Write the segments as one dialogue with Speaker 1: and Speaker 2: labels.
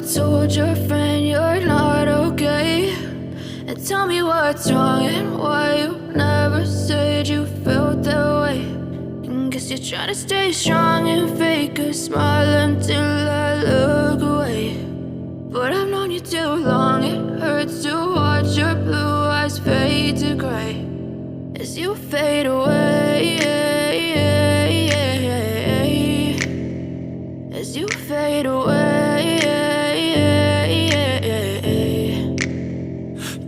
Speaker 1: told your friend you're not okay? And tell me what's wrong and why you never said you felt that way. And guess you're trying to stay strong and fake a smile until I look away. But I've known you too long, it hurts to watch your blue eyes fade to gray as you fade away, as you fade away.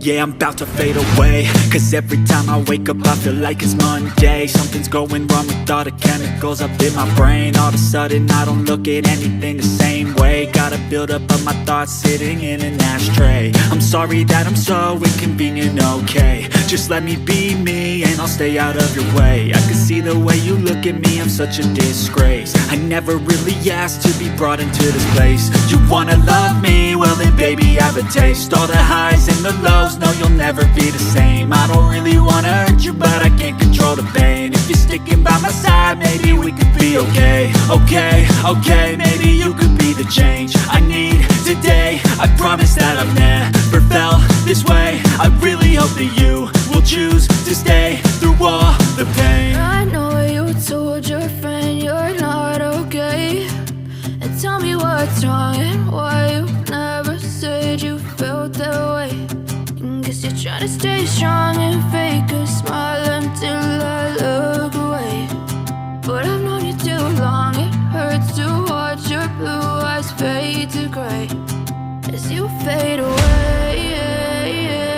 Speaker 2: Yeah, I'm about to fade away, cause every time I wake up I feel like it's Monday. Something's going wrong with all the chemicals up in my brain. All of a sudden I don't look at anything the same way. Got a buildup of my thoughts sitting in an ashtray. I'm sorry that I'm so inconvenient, okay? Just let me be me and I'll stay out of your way. I can see the way you look at me, I'm such a disgrace. I never really asked to be brought into this place. You wanna love me? Well then baby I have a taste. All the highs and the lows, no, you'll never be the same. I don't really wanna hurt you, but I can't control the pain. If you're sticking by my side, maybe we could be okay. Okay, maybe you could be the change I need today. I promise that I've never felt this way. I really hope that you will choose to stay through all the pain.
Speaker 1: I know you told your friend you're not okay. And tell me what's wrong and why you never said you felt that way. Guess you're trying to stay strong and fake a smile until I look away. But I've known you too long, it hurts to watch your blue eyes fade to gray as you fade away.